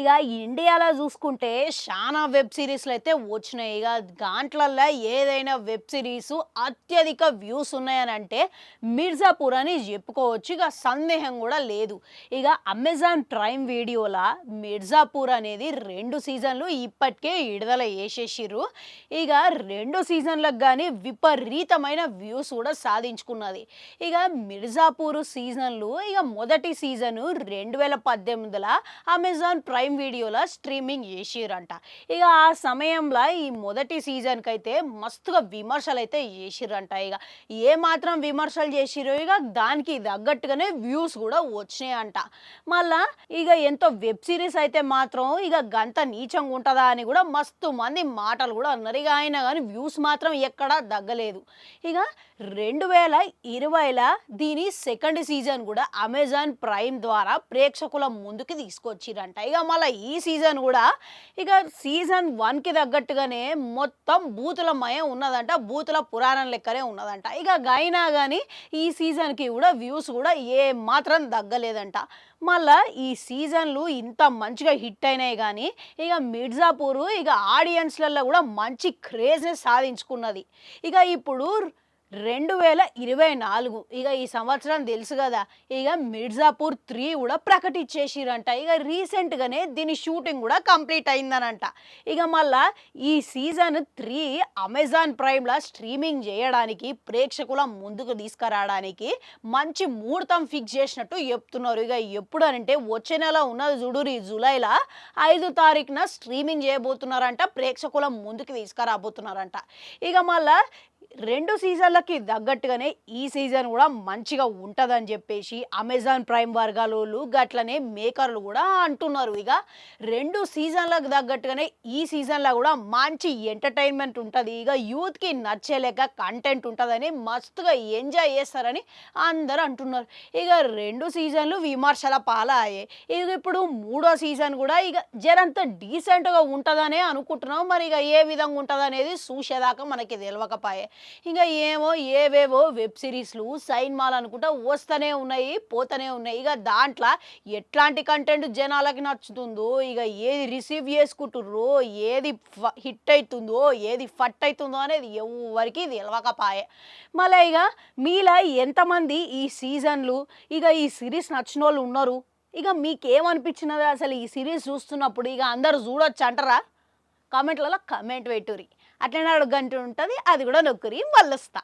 ఇక ఇండియాలో చూసుకుంటే చాలా వెబ్ సిరీస్లు అయితే వచ్చినాయి. ఇక దాంట్లల్లో ఏదైనా వెబ్ సిరీస్ అత్యధిక వ్యూస్ ఉన్నాయని అంటే మిర్జాపూర్ అని చెప్పుకోవచ్చు. ఇక సందేహం కూడా లేదు. ఇక అమెజాన్ ప్రైమ్ వీడియోల మిర్జాపూర్ అనేది 2 సీజన్లు ఇప్పటికే విడుదల చేసేసిర్రు. ఇక 2 సీజన్లకు కానీ విపరీతమైన వ్యూస్ కూడా సాధించుకున్నది. ఇక మిర్జాపూర్ సీజన్లు ఇక మొదటి సీజను 2018లో అమెజాన్ ప్రైమ్ వీడియోలో స్ట్రీమింగ్ చేసిరంట. ఇక ఆ సమయంలో ఈ మొదటి సీజన్కి అయితే మస్తుగా విమర్శలు అయితే చేసిరంట. ఇక ఏ మాత్రం విమర్శలు చేసిరో ఇక దానికి తగ్గట్టుగానే వ్యూస్ కూడా వచ్చినాయంట. మళ్ళా ఇక ఎంతో వెబ్ సిరీస్ అయితే మాత్రం ఇక గంత నీచంగా ఉంటుందా అని కూడా మస్తు మంది మాటలు కూడా అన్నారు. ఇక అయినా కానీ వ్యూస్ మాత్రం ఎక్కడా తగ్గలేదు. ఇక 2020లో దీని సెకండ్ సీజన్ కూడా అమెజాన్ ప్రైమ్ ద్వారా ప్రేక్షకుల ముందుకి తీసుకొచ్చిరంట. ఇక మళ్ళీ ఈ సీజన్ కూడా ఇక సీజన్ 1కి తగ్గట్టుగానే మొత్తం బూతులమయం ఉన్నదంట. బూతుల పురాణం లెక్కనే ఉన్నదంట. ఇక అయినా కానీ ఈ సీజన్కి కూడా వ్యూస్ కూడా ఏ మాత్రం తగ్గలేదంట. మళ్ళా ఈ సీజన్లు ఇంత మంచిగా హిట్ అయినాయి కానీ ఇక మిర్జాపూర్ ఇక ఆడియన్స్లలో కూడా మంచి క్రేజ్ని సాధించుకున్నది. ఇక ఇప్పుడు 2024 ఇక ఈ సంవత్సరం తెలుసు కదా. ఇక మిర్జాపూర్ 3 కూడా ప్రకటించేసిరంట. ఇక రీసెంట్గానే దీని షూటింగ్ కూడా కంప్లీట్ అయిందనంట. ఇక మళ్ళా ఈ సీజన్ 3 అమెజాన్ ప్రైమ్లో స్ట్రీమింగ్ చేయడానికి ప్రేక్షకుల ముందుకు తీసుకురావడానికి మంచి ముహూర్తం ఫిక్స్ చేసినట్టు చెప్తున్నారు. ఇక ఎప్పుడు అంటే వచ్చే నెల ఉన్నది చూడురి జూలైలో 5 తారీఖున స్ట్రీమింగ్ చేయబోతున్నారంట. ప్రేక్షకుల ముందుకు తీసుకురాబోతున్నారంట. ఇక మళ్ళా 2 సీజన్లకి తగ్గట్టుగానే ఈ సీజన్ కూడా మంచిగా ఉంటుందని చెప్పేసి అమెజాన్ ప్రైమ్ వర్గాలోళ్ళు గట్లనే మేకర్లు కూడా అంటున్నారు. ఇక 2 సీజన్లకు తగ్గట్టుగానే ఈ సీజన్లో కూడా మంచి ఎంటర్టైన్మెంట్ ఉంటుంది. ఇక యూత్కి నచ్చేలేక కంటెంట్ ఉంటుందని మస్తుగా ఎంజాయ్ చేస్తారని అందరూ అంటున్నారు. ఇక 2 సీజన్లు విమర్శల పాలయ్యాయి. ఇక ఇప్పుడు 3వ సీజన్ కూడా ఇక జరంత డీసెంట్గా ఉంటుందనే అనుకుంటున్నాం. మరి ఇక ఏ విధంగా ఉంటుంది అనేది చూసేదాకా మనకి తెలియకపోయే. ఇంకా ఏమో ఏవేవో వెబ్ సిరీస్లు సైన్మాలు అనుకుంటా వస్తూనే ఉన్నాయి, పోతూనే ఉన్నాయి. ఇక దాంట్లో ఎట్లాంటి కంటెంట్ జనాలకి నచ్చుతుందో, ఇక ఏది రిసీవ్ చేసుకుంటుర్రో, ఏది హిట్ అవుతుందో, ఏది ఫట్ అవుతుందో అనేది ఎవరికి తెలియకపాయే. మళ్ళీ ఇక మీలా ఎంతమంది ఈ సీజన్లు ఇక ఈ సిరీస్ నచ్చిన వాళ్ళు ఉన్నారు? ఇక మీకేమనిపించినది అసలు ఈ సిరీస్ చూస్తున్నప్పుడు? ఇక అందరు చూడొచ్చు అంటారా? కామెంట్లలో కామెంట్ పెట్టుర్రి. అట్లనే అడుగు గంట ఉంటుంది, అది కూడా నొక్కురి. మళ్ళొస్తా.